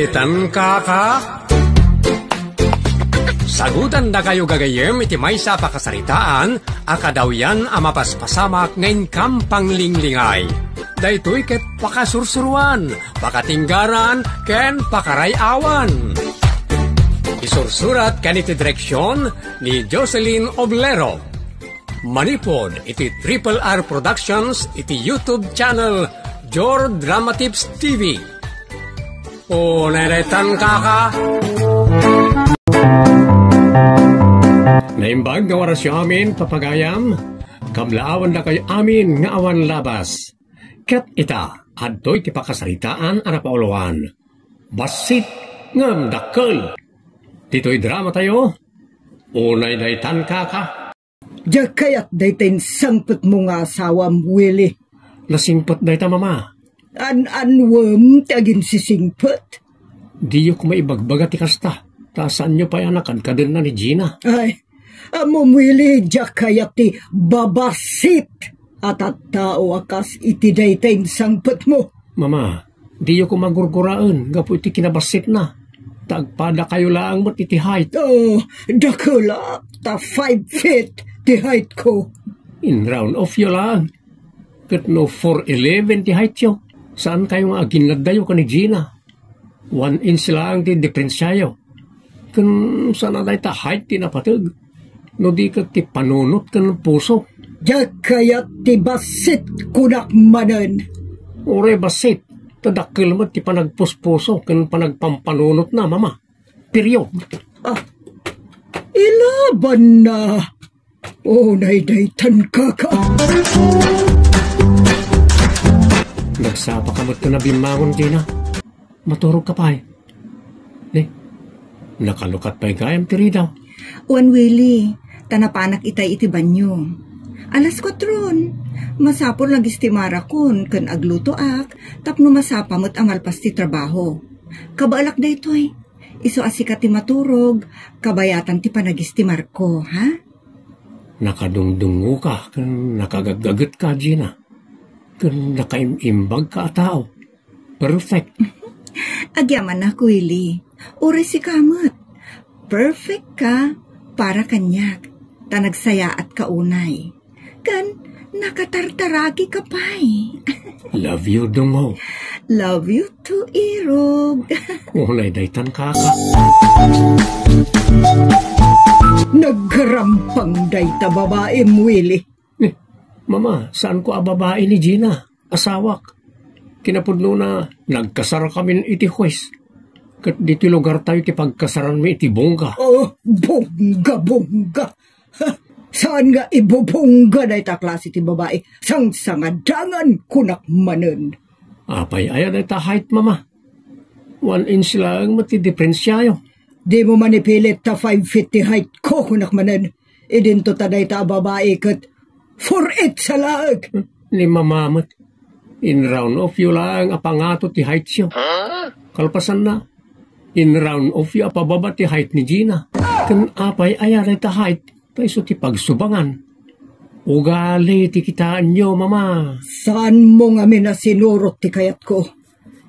Naitan ka? Sagutan na kayo gagayem iti maysa pakasaritaan, akadaw yan amapaspasamak ngayon kampang linglingay. Daytoy ket pakasursuruan, pakatinggaran, ken pakarayawan. Isursurat kaniti direksyon ni Jocelyn Oblero. Manipod iti Triple R Productions iti YouTube channel Jor Drama Tips TV. O naitan ka? Naimbag nga warasyo amin, papagayam, kamlaawan na kayo amin nga awan labas. Ket ita, adtoy ti pakasaritaan ana paulawan. Basit ngam dakkel. Dito'y drama tayo. Unay daytan ka. Diya kaya't daytain sangpet mo nga asawam, Willie. Nasingpet dayta, mama. Anwam tagin sisingpet. Di ko maibagbaga ti kasta. Tasaan nyo pa yanakan kadin na ni Gina. Ay, amom Willie, diya kaya't ti babasit. At tao akas iti daytain sangpet mo. Mama, di ko magurguraan. Gapo iti kinabasit na. Tagpada kayo lang mo't iti height. Oh, dakula. Ta 5 feet ti height ko. In round off yo lang. Kat no 4'11 ti height yo. Saan kayo nga ginadayo ka ni Gina? 1 inch lang ti diferensyayo. Kan sana day ta height ti napatag. No di ka ti panunot ka ng puso. Diya kaya ti basit kunak manan. Ore basit. Tadakil mo ti panagpuspuso kan panagpampanunot na, mama. Period. Ah, ilaban na. O naidaytan ka. Nagsapa ka mo't ka na bimangon, Gina. Maturog ka pa eh. Nakalukat pa'y gayam tiri daw. Juan Willie, tanapanak itay iti banyo. Alas 4, masapor lagistimara kon ken agluto ak, tapno masapamot amalpas ti trabaho. Kabaalak da ito'y, iso asikat ti maturog, kabayatan ti panagistimar ko, ha? Nakadungdungo ka, ken nakagagagat ka, Gina. Ken nakaimbag ka tao. Perfect. Agyaman na, Willie. Uri si kamot. Perfect ka para kanyak. Tanagsaya at kaunay. Kan nakatartaragi ka pa'y. Love you, Dungo. Love you too, Irog. Unay daytan ka. Naggarampang dayta babae, Willie. Mama, saan ko babae ni Gina? Asawak. Kinapudno na nagkasara kami iti huwes. Kat dito lugar tayo ti pagkasaran mi iti bongga. Oh, bongga. Saan nga ibubongga na ita klase ti babae? Sang-sangadangan kunak manen. Apay ayan na ita height, mama. 1 inch lang mati diferensyayo. Di mo manipilit ta 5 feet ti height ko kunak manen. Idinto ta na ita babae kat 4'8" sa lag. Ni mamamat. In round of you lang apangato ti height siyo. Kalpasan na. In round of you apababa ti height ni Gina. Kan apay ayan na ita height. Paiso ti pagsubangan. Ugali ti kitaan nyo, mama. Saan mo nga minasinurot ti kayat ko?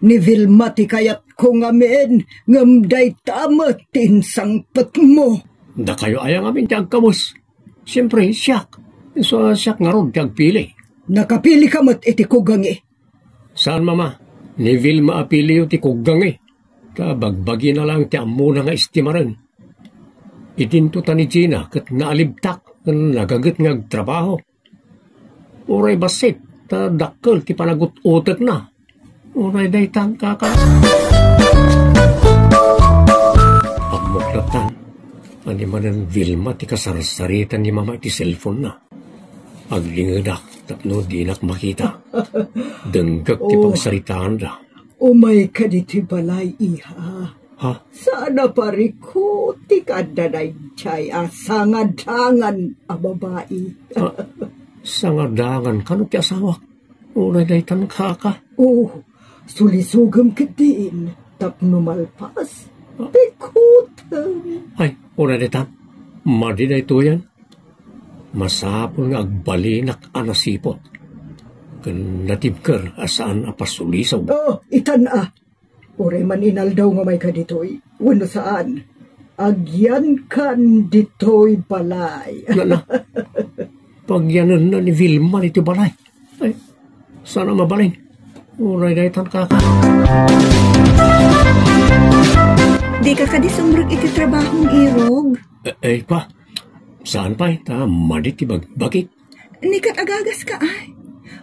Ni Vilma ti kayat ko nga men, ngamday tamat tinsangpat mo. Da kayo ayang amin ti agkamos. Siyempre, siyak. So, siyak nga ron ti agpili. Nakapili ka mat iti kugangi. Saan, mama? Ni Vilma apili ti kugangi. Kabagbagi na lang ti amo na nga istimaran. Itinto ta ni Gina kat naalibtak kan nagagat ng trabaho. Uray basit, ta dakkel ti panagut-utet na. Uray daytan kaka. Pagmuklatan, ani manan Vilma ti kasarsaritan ni mama ti cellphone na. Aglingadak, tapno di nak makita. Denggak ti pagsaritaan da. Umay ka di ti balay, iha. Ha? Sana pariko ti kadanay chay sangadangan a babae. Sangadangan kano ti asawak? Unay daytan kaka. Oh, sulisugam ka din. Tapno malpas. Pikutan. Ay, unay daytan. Madi da ito yan. Masapon nga agbalinak anasipot. Kan natibker asaan apasulisaw. Oh, itan Ure man inaldaw nga may ka ditoy. Wano saan? Agyan kan ditoy balay. Na. Pagyanan na ni Vilma dito balay. Ay, sana mabalin. Uray daytan kaka. Di ka kadisumrag iti trabahong irog. Pa, saan pa madit bakit? Nikat agagas ka ay.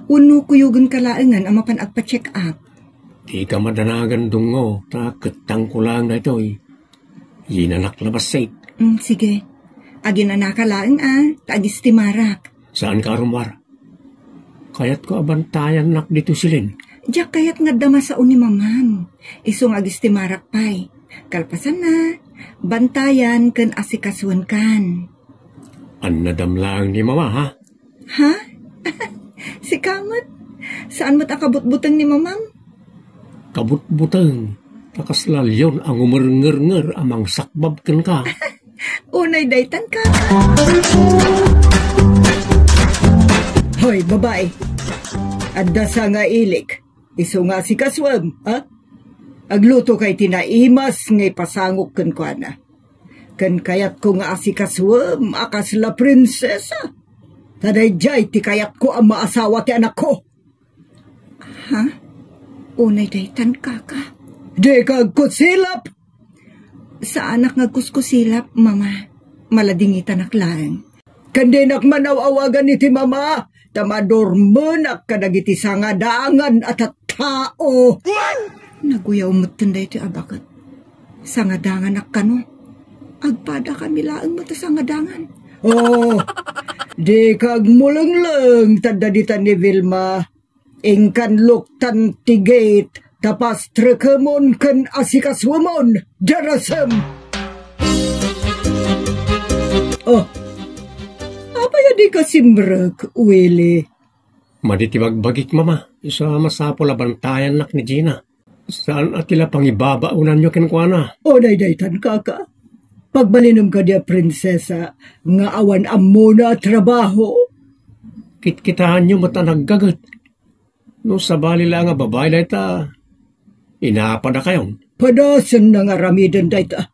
Uno kuyugan kalaangan ang mapan agpa-check up. Di ka madanagan dungo, ketang ko lang na ito Yinanak labas sait. Sige. Agin na nakalaang tagistimarak. Saan ka rumar? Kayat ko abantayan nak dito silin. Diyak kayat nga dama sa uni mamam. Isong agistimarak pay. Kalpasan na. Bantayan kan asikasuan kan. An nadamlang ni mama ha? Ha? Si Kamot? Saan mo't akabut-butang ni mamam? Kabut-butang. Nakaslalyon ang umer-nger-nger amang sakbab kan ka. Unay daytan ka. Hoy, babae. Adda sa nga ilik. Iso nga si kaswam, ha? Agluto kay tinaimas ngay pasangok kan kwa na. Kan kayat ko nga si kaswam, akas la prinsesa. Taday jay ti kayat ko ang maasawa ti anak ko. Ha? Unay daytan kaka. Di kag kusilap. Sa anak nga kuskusilap, mama. Maladingitan aklang. Kandinak manaw-awagan iti mama. Tamadormenak kadagiti sangadangan at tao. Naguyaw mo't tinday iti abakat. Sangadangan akano. Agpada kami laang mata sangadangan. Oh, di kag muleng-leng tadaditan ni Vilma. Ingkan luktan tigate, tapas trekamon kan asikaswamon, darasam. Oh, apa ya di kasimrek, Willie? Maditibagbagik mama, isa masapo labantayan nak ni Gina. Saan atila pangibabaunan nyo kenkwana? O daydaytan kaka. Pagbalinam ka dia prinsesa, nga awan ammo na trabaho. Kitkitaan nyo matanaggagat. No sabali lang nga babae na ita, inapada kayon. Padasan na nga ramidan dayta.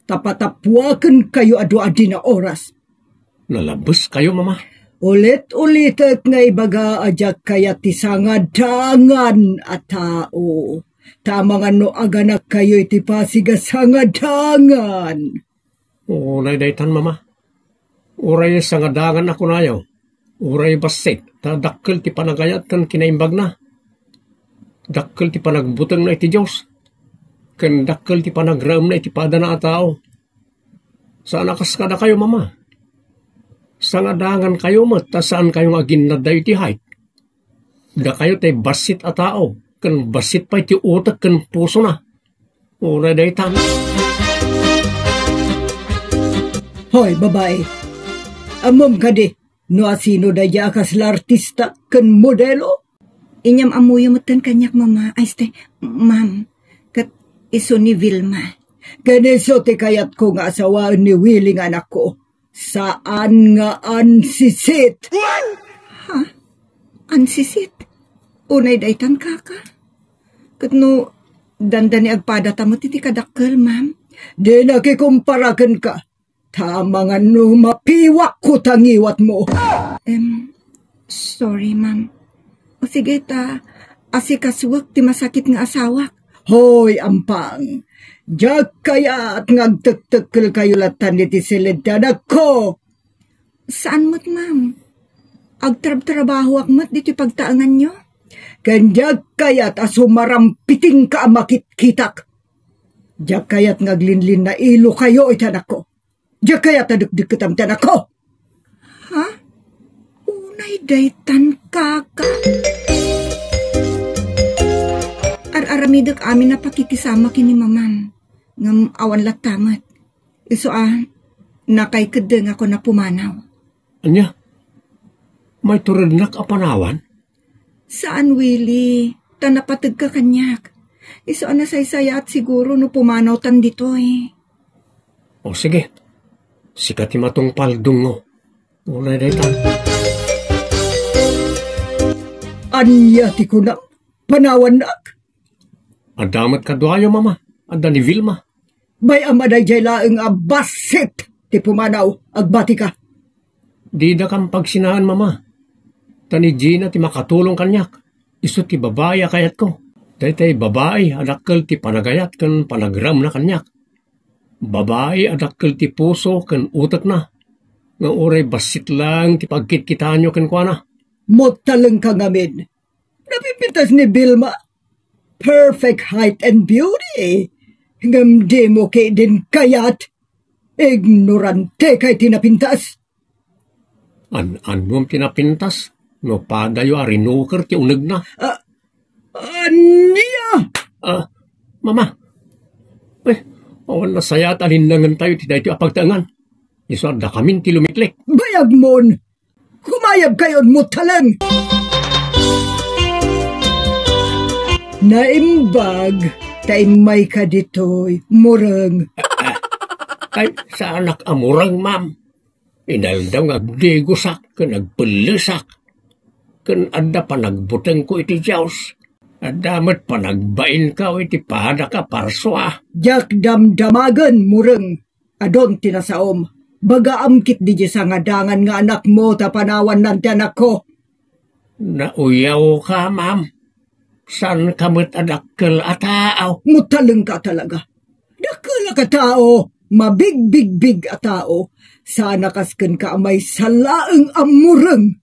Tapatapwakan kayo adu-adi na oras. Nalabas kayo mama. Ulit-ulitet nga ibaga ajak kaya tisangadangan at tao. Tamang ano aganak kayo iti pasigasangadangan. Oo, naidaytan mama. Uray sangadangan ako na yaw. Uray basit, dakkel ti panagayat kan kinaimbag na. Dakkel ti panagbutang na iti Diyos. Kan dakkel ti panagram na iti pada na tao. Saan akaskada kayo mama? Sangadangan kayo mat, saan kayong agin na dayo ti height. Da kayo tay basit a tao. Kan basit pa iti utak kan puso na. Uray daytan. Hoy, babae. Amom ka di. No asino da yakas la artista kan modelo? Inyam amuyo mutan kanyak mama. Ay, ma'am. Kat iso ni Vilma. Ganeso ti kayat ko nga asawaan ni Willing anak ko. Saan nga ansisit? Ha? Ansisit? Unay daytan kaka? Kat no, danda ni agpada tamot iti kadakkel, ma'am. Di nakikumparakan ka. Tama nga no mapiwak ko tangiwat mo. Sorry, ma'am. O sige asikaswak ti masakit nga asawak. Hoy, ampang. Diyak kaya at ngagtek-tekkel kayo latan iti silidtanak ko. Saan mo't, ma'am? Agtrab-trabaho akmat dito pagtaangan nyo? Kandiyak kaya't asumarampiting ka makit-kitak. Diyak kaya't ngaglinlin na ilo kayo itanak ko. Diyak kaya't adukdikutam tanak ko. Ha? Unay daytan kaka. Ar-aramidok amin na pakikisama kini mamam. Ngam awan latamat. Iso nakay kadeng ako na pumanaw. Anya? May turinak apanawan? Saan, Willie? Tanapatag ka kanyak. Iso nasaysaya at siguro no pumanaw tan dito eh. O sige. Sikat matong paldong mo. Unay daytan. Anya ti ko na panawan nak. Adamat kadwayo, mama. Adda ni Vilma. Bay amaday jay laeng abasit ti pumanaw agbati ka. Di da kang pagsinahan, mama. Tani Gina ti makatulong kanyak. Isu ti babaya kayat ko. Daytay babae adakkel ti panagayat kan panagram na kanyak. Babae adakkel ti puso kan utak na. Nga oray basit lang ti pagkitkitaan nyo kan kwa na. Motaleng ka ngamin. Napipintas ni Vilma. Perfect height and beauty. Ngamdi mo kay din kayat. Ignorante kay tinapintas. Anom tinapintas? No padayo arinuker ti uneg na. Aniya! Mama. Awan na sayat alindangan tayo ti dahi apagtangan. Isod da kamin ti lumiklik. Bayag mon! Humayab kayon mo talang! Naimbag, taimay ka dito'y murang. Ay, sa anak amurang, ma'am. Inaldaw nga agdigusak, kan agpulusak. Kan adda pa nagbuteng ko iti Diyos. Adamat pa nagbain ka o iti pada ka parswa. Jak damdamagan, murang. Adon tinasaom. Bagaamkit di sa ngadangan nga anak mo tapanawan nanti anak ko. Nauyaw ka, ma'am. San kamot adakkel a tao? Mutaleng ka talaga. Dakkel ka tao. Mabig-big-big a tao. Sana kasken ka may salaeng amureng.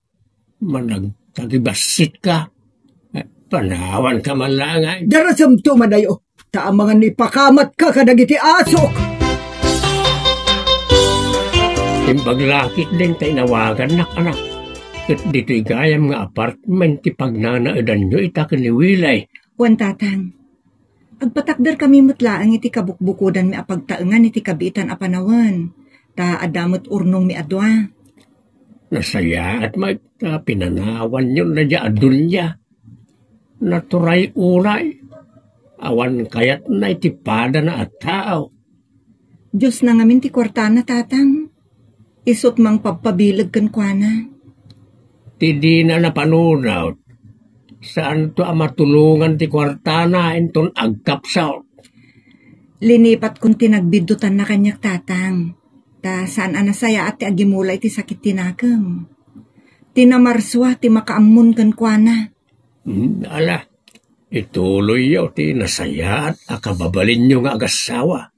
Managtagibasit ka. Panawan ka man lang ay. Darasam to madayo. Taamangan ipakamat ka kadagiti asok. Timbaglakit din tayo nawagan anak. Kat dito'y gayam nga apartment ti pagnanaadan nyo itakan ni Wilay. Wan tatang, agpatakder kami mutlaang iti kabukbukudan mi apagtaengan iti kabitan apanawan. Ta adamot urnong mi adwa. Nasaya at pinanawan nyo na dya adunya. Naturay uray. Awan kayat na itipada na at tao. Diyos na ngamin ti kwartana tatang. Isot mang pagpabilag kan kwa. Ti na napanunaw. Saan to matulungan ti kwartana enton agkapsaw? Linipat kung tinagbidutan na kanyak tatang. Ta saan anasaya at ti agimulay ti sakit tinagam. Tinamarswa ti makaamun kan kwa na. Ala, ituloy yaw ti nasaya at akababalin nyo nga agasawa.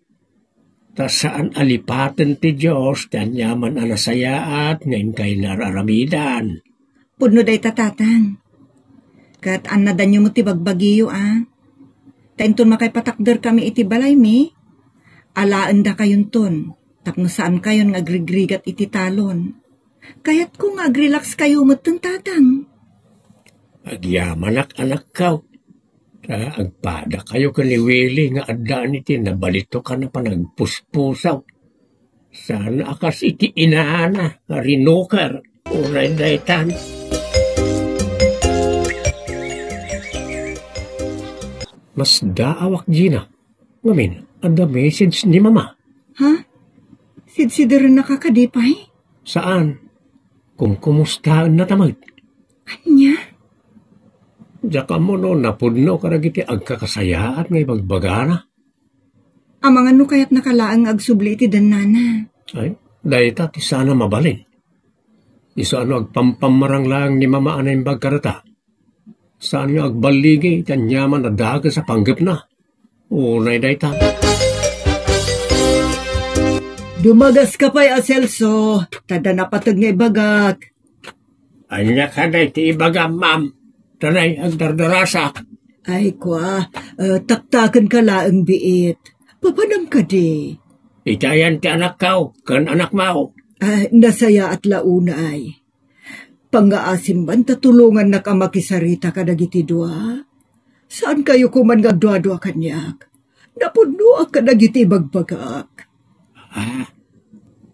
Ta saan alipaten ti Diyos ti anyaman anasaya at ngayon kay nararamidan. Pudno day tatang. Kat anadan nyo mo ti bagbagiyo Tainton makaipatakder kami iti balay mi. Alaan da kayon ton. Tapno saan kayon nga agrigrigat iti talon. Kayat kung agrelax kayo matang tatang. Agyaman anak kaw. Agpada kayo ka ni Willie nga addaan iti nabalito ka na pa nagpuspusaw. Sana akas iti inaana nga rinukar. Uray daytan. Mas daawak, Gina. Ngamin, ada message ni Mama. Ha? Sidsideran nakakadipay? Saan? Kung kumustaan na tamag. Anya? Diyaka mo no, napudno karagiti agkakasayaan ngay bagbagana. Amangan no kaya't nakalaang agsubli iti danana. Ay, dahita ti sana mabalin. Iso ano agpampamarang lang ni Mama anay bagkarata. Saan nga agbaligi, tanyaman na daga sa panggap na. Unay dayta. Dumagas ka pa'y Aselso. Tada napatag nga ibagak. Anya ka day ti ibaga, ma'am. Tanay, agdardarasak. Ay kwa, taktakan ka laang biit. Papanam ka di. Itayan ti anak kaw, kan anak mao. Nasaya at launa ay. Pangaasim ban tatulungan na kamakisarita ka dagiti dua? Saan kayo kuman nga dua-dua kanyak? Napudno ka dagiti bagbagak.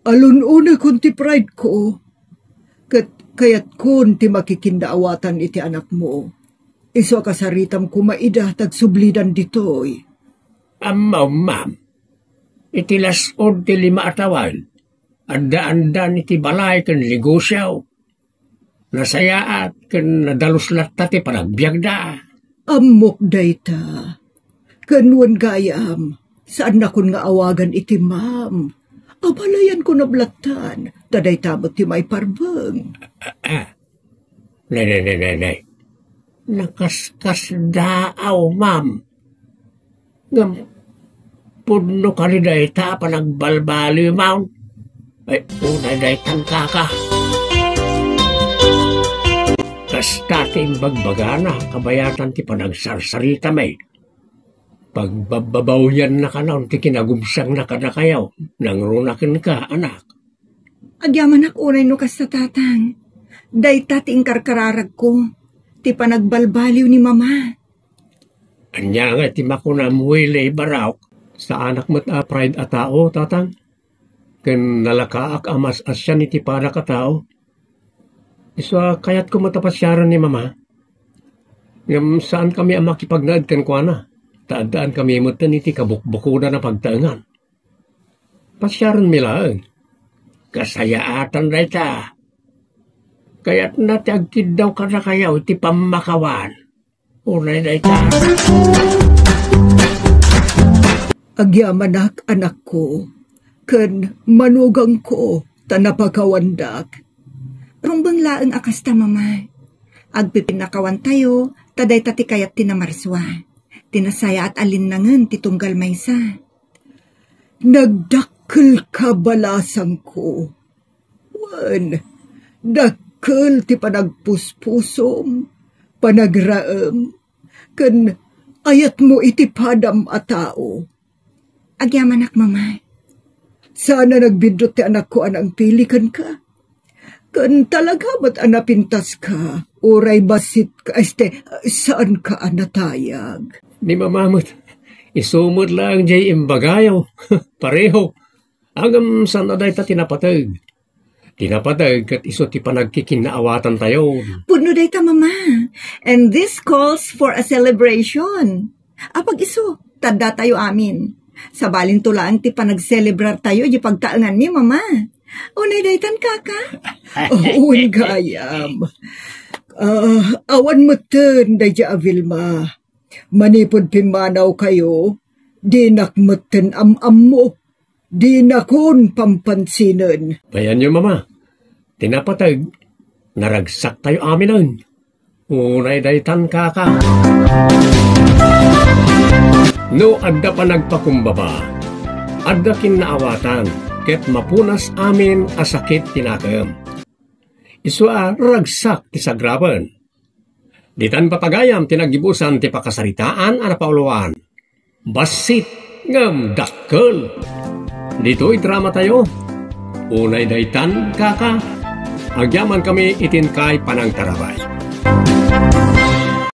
Alun-una kun ti pride ko. Kayat kun ti makikindaawatan iti anak mo. Iso kasaritam kumaida tagsublidan ditoy. Amaw, ma'am. Iti lasod ti 5 atawan. Anda-andan iti balay kan ligosyaw. Nasayaat kan nadaluslat ti panagbiag da. Amok dayta. Kanwan gayam, saan na kun nga awagan iti ma'am? Abalayan ko na blatan, taday tamot ti may parbeng. Nay. Nakaskas daaw, ma'am. Ngam, pudno ka rin dahi ta pa nagbalbali, ma'am. Ay, unay dahi tangka ka. Kas dating bagbagana, kabayatan ti panagsarsarita may. Pagbababaw yan na ka na, ti kinagumsang na kayaw, nang runakin ka, anak. Agyaman unay no kas tatang. Dayta ti ingkarkararag ko. Ti panagbalbaliw ni mama. Anya nga ti makunamuilay baraw sa anak mo't pride a tao, tatang. Ken nalakaak amas asyan iti para ka tao. Iswa kayat ko matapasyaran ni mama. Ngam saan kami ang makipagnaad ken kuana. Taadaan kami mutan iti kabukbukuda na pagtaangan. Pasyaran milaang. Kasayaatan dayta. Kaya't natagkid daw ka na kayaw iti pamakawan. Unay dayta. Agyamanak anak ko, ken manugang ko, tanapakawandak. Rumbang laeng akasta mama. Agpipinakawan tayo, taday tati kayat tinamarswa. Tinasaya at alinnangan titunggal maysa. Nagdakkel ka balasang ko. Wan, dakkel ti panagpuspusom, panagraem, ken ayat mo iti padam a tao. Agyamanak mama. Sana nagbidot ti anak ko anang pilikan ka. Kan talaga ba't anapintas ka? Oray basit ka, saan ka anatayag? Ni mamamot, isumod lang jay imbagayaw. Pareho. Agam saan na dayta tinapatag. Tinapatag kat iso ti panagkikinaawatan tayo. Puno dayta mama. And this calls for a celebration. Apag iso, tada tayo amin. Sa balin tulaan ti panagselebrar tayo di pagtaangan ni mama. Unay daytan kaka? Uwan gayam. Awan mo ten, Daya Avilma. Manipod pimanaw kayo, di nakmeten am-am mo. Di nakon pampansinan. Bayan nyo, mama. Tinapatag. Naragsak tayo amin nun. Unay daytan kaka. No, adda pa nagpakumbaba. Adda kinaawatan. Ket mapunas amin asakit tinakam. Iswa ragsak ti sagraban. Ditan papagayam tinagibusan ti pakasaritaan ana pauluan. Basit ngam dakkel. Dito'y drama tayo. Unay daytan kaka. Agyaman kami itinkay panang tarabay.